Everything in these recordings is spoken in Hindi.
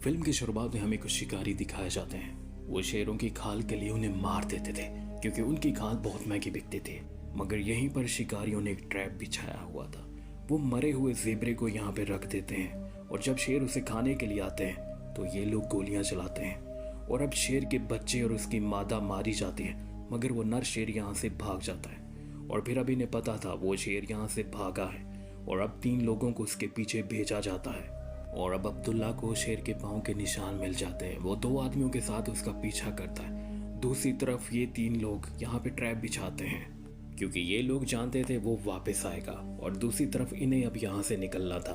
फिल्म की शुरुआत में हमें कुछ शिकारी दिखाए जाते हैं। वो शेरों की खाल के लिए उन्हें मार देते थे क्योंकि उनकी खाल बहुत महंगी बिकती थी। मगर यहीं पर शिकारियों ने एक ट्रैप बिछाया हुआ था। वो मरे हुए ज़ेबरे को यहाँ पे रख देते हैं और जब शेर उसे खाने के लिए आते हैं तो ये लोग गोलियां चलाते हैं और अब शेर के बच्चे और उसकी मादा मारी जाती है। मगर वो नर शेर यहाँ से भाग जाता है और फिर अभी ने पता था वो शेर यहाँ से भागा है और अब 3 लोगों को उसके पीछे भेजा जाता है और अब अब्दुल्ला को शेर के पाँव के निशान मिल जाते हैं। वो 2 आदमियों के साथ उसका पीछा करता है। दूसरी तरफ ये 3 लोग यहाँ पे ट्रैप बिछाते हैं क्योंकि ये लोग जानते थे वो वापस आएगा और दूसरी तरफ इन्हें अब यहाँ से निकलना था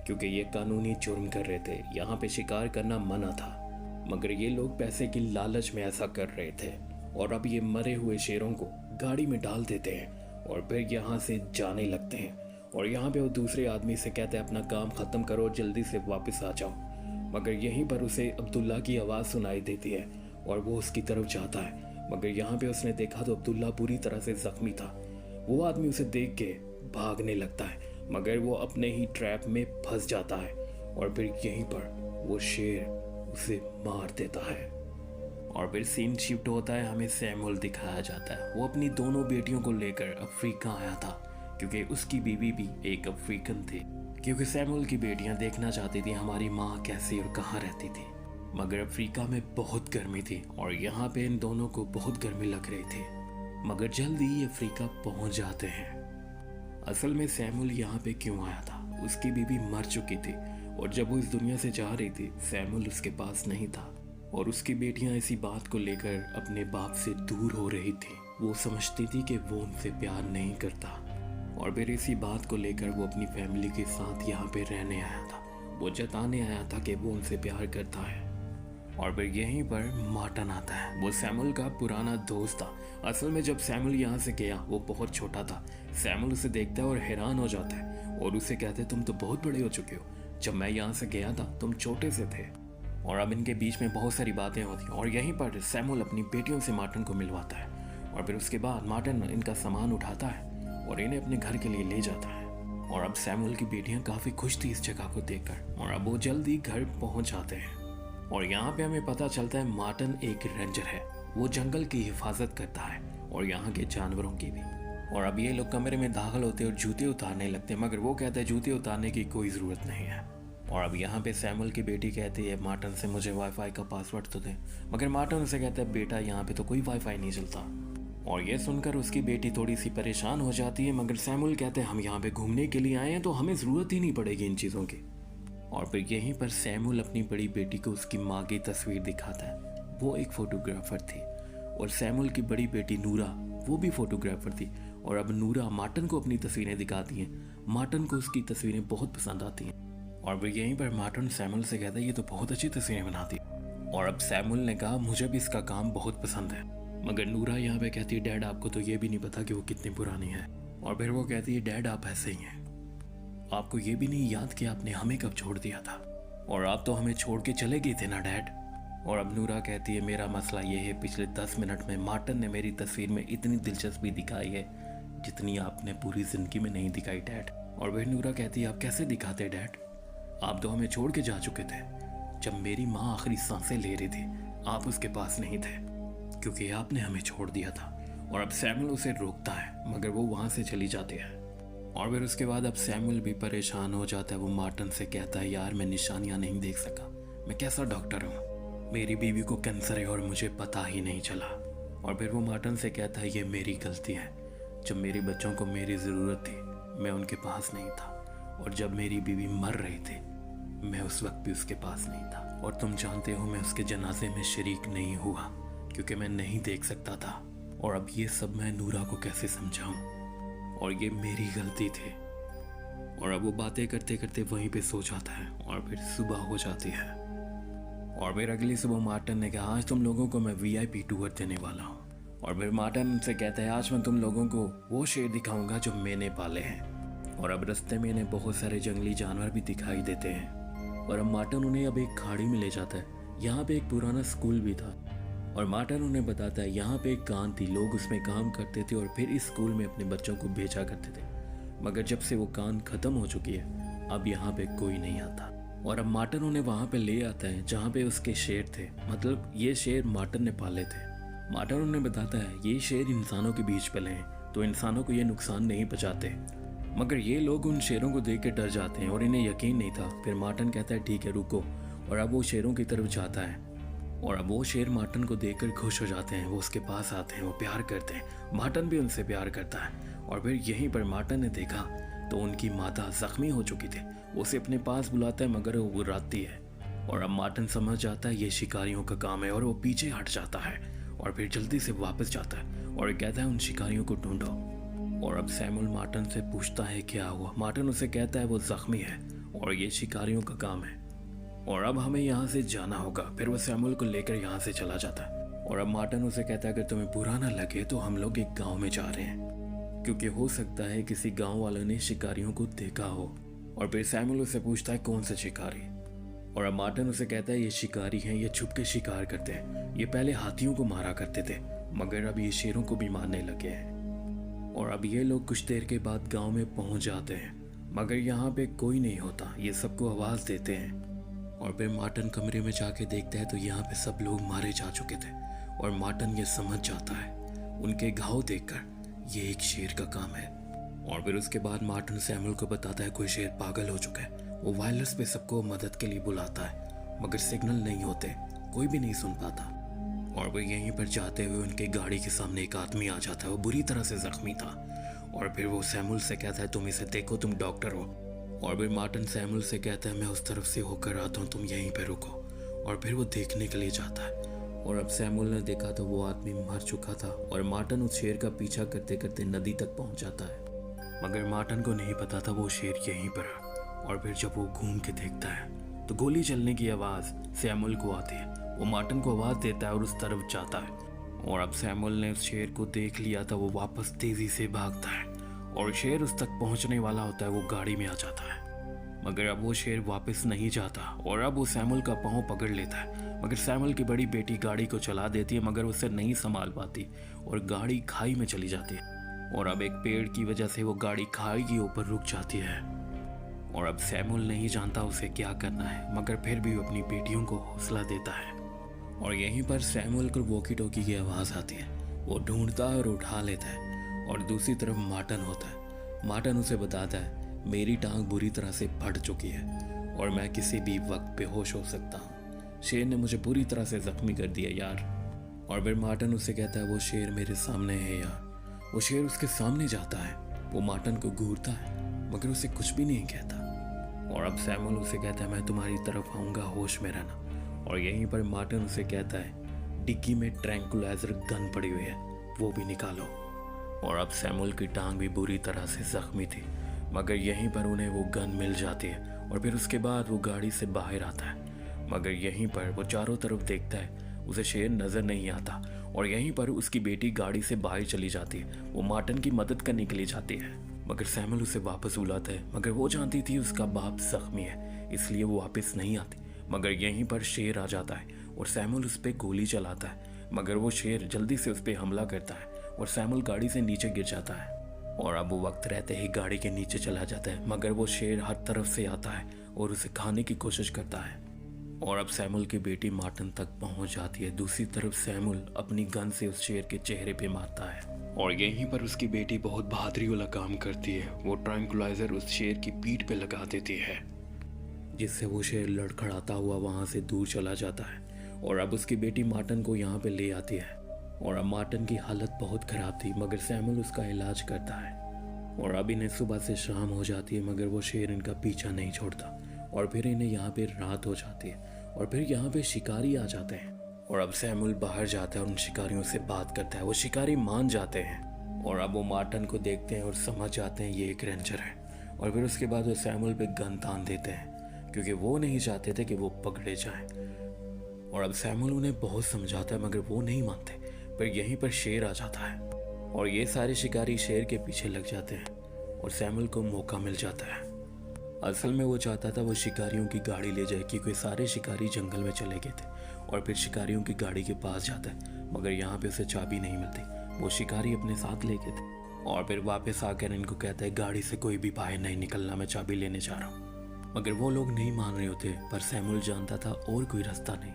क्योंकि ये कानूनी जुर्म कर रहे थे। यहाँ पे शिकार करना मना था मगर ये लोग पैसे की लालच में ऐसा कर रहे थे और अब ये मरे हुए शेरों को गाड़ी में डाल देते हैं और फिर यहाँ से जाने लगते हैं। और यहाँ पे वो दूसरे आदमी से कहते हैं अपना काम ख़त्म करो, जल्दी से वापस आ जाओ। मगर यहीं पर उसे अब्दुल्ला की आवाज़ सुनाई देती है और वो उसकी तरफ जाता है। मगर यहाँ पे उसने देखा तो अब्दुल्ला पूरी तरह से ज़ख्मी था। वो आदमी उसे देख के भागने लगता है मगर वो अपने ही ट्रैप में फंस जाता है और फिर यहीं पर वो शेर उसे मार देता है। और फिर सीन शिफ्ट होता है, हमें सैमुअल दिखाया जाता है। वो अपनी दोनों बेटियों को लेकर अफ्रीका आया था क्योंकि उसकी बीवी भी एक अफ्रीकन थी। क्योंकि सैमुअल की बेटियां देखना चाहती थी हमारी माँ कैसी और कहाँ रहती थी। मगर अफ्रीका में बहुत गर्मी थी और यहाँ पे इन दोनों को बहुत गर्मी लग रही थी। मगर जल्दी ही अफ्रीका पहुँच जाते हैं। असल में सैमुअल यहाँ पे क्यों आया था, उसकी बीवी मर चुकी थी और जब वो इस दुनिया से जा रही थी सैमुअल उसके पास नहीं था और उसकी बेटियां इसी बात को लेकर अपने बाप से दूर हो रही थी। वो समझती थी कि वो उनसे प्यार नहीं करता और फिर इसी बात को लेकर वो अपनी फैमिली के साथ यहाँ पे रहने आया था। वो जताने आया था कि वो उनसे प्यार करता है। और फिर यहीं पर मार्टन आता है। वो सैमुअल का पुराना दोस्त था। असल में जब सैमुअल यहाँ से गया वो बहुत छोटा था। सैमुअल उसे देखता है और हैरान हो जाता है और उसे कहते हैं तुम तो बहुत बड़े हो चुके हो, जब मैं यहाँ से गया था तुम छोटे से थे। और अब इनके बीच में बहुत सारी बातें होती हैं और यहीं पर सैमुअल अपनी बेटियों से मार्टन को मिलवाता है और फिर उसके बाद मार्टन इनका सामान उठाता है और इन्हें अपने घर के लिए ले जाता है। और अब सैमुअल की बेटियां काफ़ी खुश थी इस जगह को देखकर और अब वो जल्दी घर पहुंच जाते हैं। और यहाँ पे हमें पता चलता है मार्टन एक रेंजर है। वो जंगल की हिफाजत करता है और यहाँ के जानवरों की भी। और अब ये लोग कमरे में दाखिल होते और जूते उतारने लगते मगर वो कहता है जूते उतारने की कोई ज़रूरत नहीं है। और अब यहाँ पे सैमुअल की बेटी कहती है मार्टन से मुझे वाईफाई का पासवर्ड तो दे। मगर मार्टन उसे कहता है बेटा यहाँ पे तो कोई वाईफाई नहीं चलता। और ये सुनकर उसकी बेटी थोड़ी सी परेशान हो जाती है मगर सैमुअल कहते हैं हम यहाँ पे घूमने के लिए आए हैं तो हमें ज़रूरत ही नहीं पड़ेगी इन चीज़ों की। और फिर यहीं पर सैमुअल अपनी बड़ी बेटी को उसकी माँ की तस्वीर दिखाता है। वो एक फ़ोटोग्राफ़र थी और सैमुअल की बड़ी बेटी नूरा वो भी फ़ोटोग्राफ़र थी। और अब नूरा मार्टन को अपनी तस्वीरें दिखाती हैं। मार्टन को उसकी तस्वीरें बहुत पसंद आती हैं। और फिर यहीं पर मार्टन सैमुअल से कहता है ये तो बहुत अच्छी तस्वीरें बनाती है। और अब सैमुअल ने कहा मुझे भी इसका काम बहुत पसंद है। मगर नूरा यहाँ पे कहती है डैड आपको तो ये भी नहीं पता कि वो कितनी पुरानी है। और फिर वो कहती है डैड आप ऐसे ही हैं, आपको ये भी नहीं याद कि आपने हमें कब छोड़ दिया था और आप तो हमें छोड़ के चले गए थे ना डैड। और अब नूरा कहती है मेरा मसला ये है पिछले 10 मिनट में मार्टन ने मेरी तस्वीर में इतनी दिलचस्पी दिखाई है जितनी आपने पूरी ज़िंदगी में नहीं दिखाई डैड। और वह नूरा कहती है आप कैसे दिखाते डैड, आप तो हमें छोड़ के जा चुके थे। जब मेरी माँ आखिरी सांसें ले रही थी आप उसके पास नहीं थे क्योंकि आपने हमें छोड़ दिया था। और अब सैमुअल उसे रोकता है मगर वो वहाँ से चली जाती है। और फिर उसके बाद अब सैमुअल भी परेशान हो जाता है। वो मार्टन से कहता है यार मैं निशानियाँ नहीं देख सका, मैं कैसा डॉक्टर हूँ, मेरी बीवी को कैंसर है और मुझे पता ही नहीं चला। और फिर वो मार्टन से कहता है ये मेरी गलती है, जब मेरे बच्चों को मेरी ज़रूरत थी मैं उनके पास नहीं था और जब मेरी बीवी मर रही थी मैं उस वक्त भी उसके पास नहीं था। और तुम जानते हो मैं उसके जनाजे में शरीक नहीं हुआ क्योंकि मैं नहीं देख सकता था। और अब ये सब मैं नूरा को कैसे समझाऊं, और ये मेरी गलती थी। और अब वो बातें करते करते वहीं पे सो जाता है और फिर सुबह हो जाती है। और फिर अगली सुबह मार्टन ने कहा आज तुम लोगों को मैं VIP टूर देने वाला हूँ। और फिर मार्टन उनसे कहता है आज मैं तुम लोगों को वो शेर दिखाऊंगा जो मैंने पाले हैं। और अब रास्ते में इन्हें बहुत सारे जंगली जानवर भी दिखाई देते हैं। और अब मार्टन उन्हें अब एक खाड़ी में ले जाता है। यहाँ पे एक पुराना स्कूल भी था और मार्टन उन्हें बताता है यहाँ पे एक कान थी, लोग उसमें काम करते थे और फिर इस स्कूल में अपने बच्चों को भेजा करते थे। मगर जब से वो कान ख़त्म हो चुकी है अब यहाँ पे कोई नहीं आता। और अब मार्टन उन्हें वहाँ पे ले आता है जहाँ पे उसके शेर थे। मतलब ये शेर मार्टन ने पाले थे। मार्टन उन्हें बताता है ये शेर इंसानों के बीच पले हैं तो इंसानों को ये नुकसान नहीं पहुँचाते। मगर ये लोग उन शेरों को देख के डर जाते हैं और इन्हें यकीन नहीं था। फिर मार्टन कहता है ठीक है रुको, और अब वो शेरों की तरफ जाता है और अब वो शेर मार्टन को देखकर खुश हो जाते हैं। वो उसके पास आते हैं, वो प्यार करते हैं। मार्टन भी उनसे प्यार करता है। और फिर यहीं पर मार्टन ने देखा तो उनकी माता जख्मी हो चुकी थी। वो उसे अपने पास बुलाता है मगर वो बुलाती है। और अब मार्टन समझ जाता है ये शिकारियों का काम है और वो पीछे हट जाता है और फिर जल्दी से वापस जाता है और कहता है उन शिकारियों को ढूंढो। और अब सैमुअल मार्टन से पूछता है क्या हुआ। मार्टन उसे कहता है वो जख्मी है और ये शिकारियों का काम है और अब हमें यहाँ से जाना होगा। फिर वो सैमुअल को लेकर यहाँ से चला जाता है। और अब मार्टन उसे कहता है अगर तुम्हें बुरा ना लगे तो हम लोग एक गांव में जा रहे हैं, क्योंकि हो सकता है किसी गांव वालों ने शिकारियों को देखा हो। और फिर सैमुअल उसे पूछता है कौन से शिकारी। और अब मार्टन उसे कहता है ये शिकारी हैं, ये छुप के शिकार करते हैं। ये पहले हाथियों को मारा करते थे मगर अब ये शेरों को भी मारने लगे हैं। और अब ये लोग कुछ देर के बाद गांव में पहुंच जाते हैं मगर यहाँ पे कोई नहीं होता। ये सबको आवाज़ देते हैं और फिर मार्टन कमरे में जाके देखता है तो यहाँ पे सब लोग मारे जा चुके थे। और मार्टन ये समझ जाता है उनके घाव देखकर ये एक शेर का काम है। और फिर उसके बाद मार्टन सैमुअल को बताता है कोई शेर पागल हो चुका है। वो वायरलेस पे सबको मदद के लिए बुलाता है मगर सिग्नल नहीं होते, कोई भी नहीं सुन पाता। और वो यहीं पर जाते हुए उनके गाड़ी के सामने एक आदमी आ जाता है। वो बुरी तरह से जख्मी था और फिर वो सैमुअल से कहता है तुम इसे देखो, तुम डॉक्टर हो। और फिर मार्टन सैमुअल से कहता है मैं उस तरफ से होकर आता हूँ, तुम यहीं पर रुको। और फिर वो देखने के लिए जाता है और अब सैमुअल ने देखा तो वो आदमी मर चुका था। और मार्टन उस शेर का पीछा करते करते नदी तक पहुंच जाता है मगर मार्टन को नहीं पता था वो शेर यहीं पर है। और फिर जब वो घूम के देखता है तो गोली चलने की आवाज़ सैमुअल को आती है। वो मार्टन को आवाज़ देता है और उस तरफ जाता है। और अब सैमुअल ने उस शेर को देख लिया था। वो वापस तेज़ी से भागता है और शेर उस तक पहुंचने वाला होता है। वो गाड़ी में आ जाता है मगर अब वो शेर वापस नहीं जाता और अब वो सैमुअल का पाँव पकड़ लेता है। मगर सैमुअल की बड़ी बेटी गाड़ी को चला देती है मगर उसे नहीं संभाल पाती और गाड़ी खाई में चली जाती है। और अब एक पेड़ की वजह से वो गाड़ी खाई के ऊपर रुक जाती है। और अब सैमुअल नहीं जानता उसे क्या करना है मगर फिर भी वो अपनी बेटियों को हौसला देता है। और यहीं पर सैमुअल को वॉकी टॉकी की आवाज़ आती है। वो ढूंढता है और उठा लेता है और दूसरी तरफ मार्टन होता है। मार्टन उसे बताता है मेरी टांग बुरी तरह से फट चुकी है और मैं किसी भी वक्त बेहोश हो सकता हूँ। शेर ने मुझे बुरी तरह से जख्मी कर दिया यार। और फिर मार्टन उसे कहता है वो शेर मेरे सामने है यार। वो शेर उसके सामने जाता है। वो मार्टन को घूरता है मगर उसे कुछ भी नहीं कहता। और अब सैमुअल उसे कहता है मैं तुम्हारी तरफ आऊँगा, होश में रहना। और यहीं पर मार्टन उसे कहता है डिग्गी में ट्रैंकुलाइजर गन पड़ी हुई है, वो भी निकालो। और अब सैमुअल की टांग भी बुरी तरह से जख्मी थी मगर यहीं पर उन्हें वो गन मिल जाती है। और फिर उसके बाद वो गाड़ी से बाहर आता है मगर यहीं पर वो चारों तरफ देखता है, उसे शेर नज़र नहीं आता। और यहीं पर उसकी बेटी गाड़ी से बाहर चली जाती है। वो मार्टन की मदद करने के लिए जाती है मगर सैमुअल उसे वापस बुलाता है मगर वो जानती थी उसका बाप जख्मी है इसलिए वो वापस नहीं आती। मगर यहीं पर शेर आ जाता है और सैमुअल उस पर गोली चलाता है मगर वो शेर जल्दी से उस पर हमला करता है और सैमुअल गाड़ी से नीचे गिर जाता है। और अब वो वक्त रहते ही गाड़ी के नीचे चला जाता है मगर वो शेर हर तरफ से आता है और उसे खाने की कोशिश करता है। और अब सैमुअल की बेटी मार्टन तक पहुंच जाती है। दूसरी तरफ सैमुअल अपनी गन से उस शेर के चेहरे पे मारता है और यहीं पर उसकी बेटी बहुत बहादुरी वाला काम करती है। वो ट्रैंकुलाइजर उस शेर की पीठ पे लगा देती है जिससे वो शेर लड़खड़ाता हुआ वहां से दूर चला जाता है। और अब उसकी बेटी मार्टन को यहाँ पे ले आती है। और अब मार्टन की हालत बहुत ख़राब थी मगर सैमुअल उसका इलाज करता है। और अब इन्हें सुबह से शाम हो जाती है मगर वो शेर इनका पीछा नहीं छोड़ता। और फिर इन्हें यहाँ पे रात हो जाती है और फिर यहाँ पे शिकारी आ जाते हैं। और अब सैमुअल बाहर जाता है और उन शिकारियों से बात करता है। वो शिकारी मान जाते हैं और अब वो मार्टन को देखते हैं और समझ जाते हैं ये एक रेंजर है। और फिर उसके बाद वो सैमुअल पे गन तान देते हैं क्योंकि वो नहीं चाहते थे कि वो पकड़े जाएं। और अब सैमुअल उन्हें बहुत समझाता है मगर वो नहीं मानते। फिर यहीं पर शेर आ जाता है और ये सारे शिकारी शेर के पीछे लग जाते हैं और सैमुअल को मौका मिल जाता है। असल में वो चाहता था वो शिकारियों की गाड़ी ले जाए क्योंकि सारे शिकारी जंगल में चले गए थे। और फिर शिकारियों की गाड़ी के पास जाता है मगर यहाँ पे उसे चाबी नहीं मिलती। वो शिकारी अपने साथ ले गए थे और फिर वापस आकर इनको कहता है गाड़ी से कोई भी बाहर नहीं निकलना, मैं चाबी लेने जा रहा हूँ। मगर वो लोग नहीं मान रहे होते, पर सैमुअल जानता था और कोई रास्ता नहीं।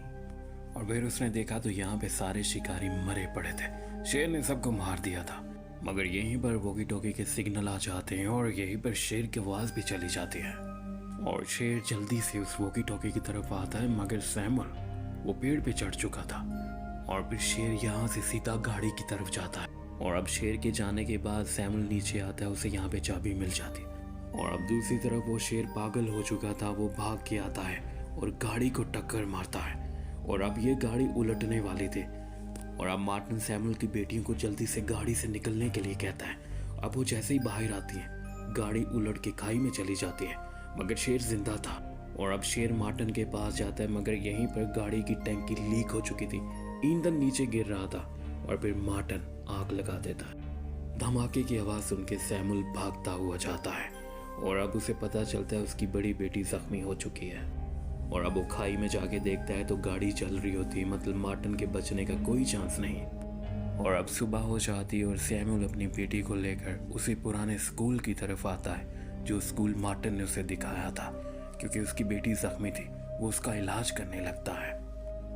और फिर उसने देखा तो यहाँ पे सारे शिकारी मरे पड़े थे। शेर ने सबको मार दिया था। मगर यहीं पर वॉकी टॉकी के सिग्नल आ जाते हैं और यहीं पर शेर की आवाज़ भी चली जाती है और शेर जल्दी से उस वॉकी टॉकी की तरफ आता है। मगर सैमुअल वो पेड़ पे चढ़ चुका था और फिर शेर यहाँ से सीधा गाड़ी की तरफ जाता है। और अब शेर के जाने के बाद सैमुअल नीचे आता है, उसे यहाँ पे चाबी मिल जाती है। और अब दूसरी तरफ वो शेर पागल हो चुका था, वो भाग के आता है और गाड़ी को टक्कर मारता है। और अब ये गाड़ी उलटने वाली थी। और अब मार्टिन सैमुअल की बेटियों को जल्दी से गाड़ी से निकलने के लिए कहता है। अब वो जैसे ही बाहर आती है, गाड़ी उलट के खाई में चली जाती है। मगर शेर जिंदा था और अब शेर मार्टिन के पास जाता है। मगर यहीं पर गाड़ी की टैंकी लीक हो चुकी थी, ईंधन नीचे गिर रहा था और फिर मार्टिन आग लगा देता है। धमाके की आवाज़ सुन के सैमुअल भागता हुआ जाता है और अब उसे पता चलता है उसकी बड़ी बेटी जख्मी हो चुकी है। और अब वो खाई में जाके देखता है तो गाड़ी चल रही होती, मतलब मार्टिन के बचने का कोई चांस नहीं। और अब सुबह हो जाती है और सैमुअल अपनी बेटी को लेकर उसी पुराने स्कूल की तरफ आता है जो स्कूल मार्टिन ने उसे दिखाया था। क्योंकि उसकी बेटी जख्मी थी, वो उसका इलाज करने लगता है।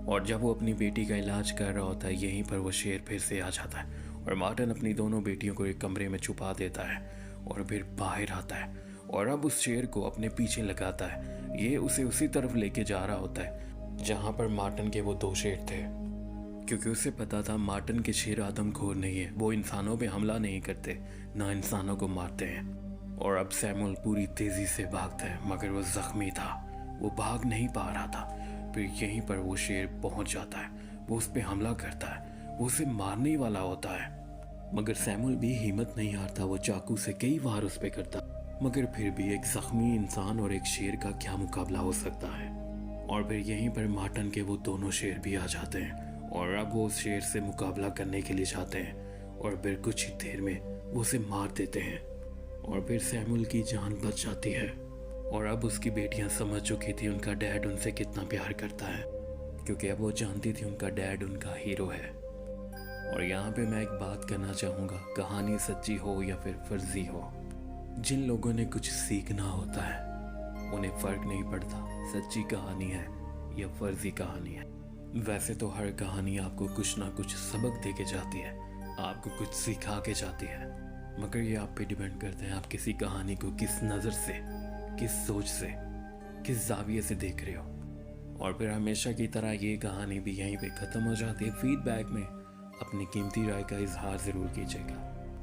और जब वो अपनी बेटी का इलाज कर रहा होता है, यहीं पर वो शेर फिर से आ जाता है और मार्टिन अपनी दोनों बेटियों को एक कमरे में छुपा देता है और फिर बाहर आता है और अब उस शेर को अपने पीछे लगाता है। ये उसे उसी तरफ लेके जा रहा होता है जहाँ पर मार्टिन के वो 2 शेर थे। क्योंकि उसे पता था मार्टिन के शेर आदमखोर नहीं है, वो इंसानों पे हमला नहीं करते, ना इंसानों को मारते हैं। और अब सैमुअल पूरी तेजी से भागता है, मगर वो जख्मी था, वो भाग नहीं पा रहा था। फिर यहीं पर वो शेर पहुंच जाता है, वो उस पर हमला करता है, वो उसे मारने ही वाला होता है। मगर सैमुअल भी हिम्मत नहीं हारता, वो चाकू से कई बार उस पर करता। मगर फिर भी एक जख्मी इंसान और एक शेर का क्या मुकाबला हो सकता है। और फिर यहीं पर मार्टिन के वो दोनों शेर भी आ जाते हैं और अब वो उस शेर से मुकाबला करने के लिए जाते हैं और फिर कुछ ही देर में वो उसे मार देते हैं और फिर सैमुअल की जान बच जाती है। और अब उसकी बेटियां समझ चुकी थी उनका डैड उनसे कितना प्यार करता है, क्योंकि अब वो जानती थी उनका डैड उनका हीरो है। और यहाँ पे मैं एक बात करना चाहूँगा, कहानी सच्ची हो या फिर फर्जी हो, जिन लोगों ने कुछ सीखना होता है उन्हें फर्क नहीं पड़ता सच्ची कहानी है या फर्जी कहानी है। वैसे तो हर कहानी आपको कुछ ना कुछ सबक दे के जाती है, आपको कुछ सिखा के जाती है। मगर ये आप पे डिपेंड करते हैं आप किसी कहानी को किस नज़र से, किस सोच से, किस जाविये से देख रहे हो। और फिर हमेशा की तरह ये कहानी भी यहीं पे ख़त्म हो जाती है। फीडबैक में अपनी कीमती राय का इजहार ज़रूर कीजिएगा।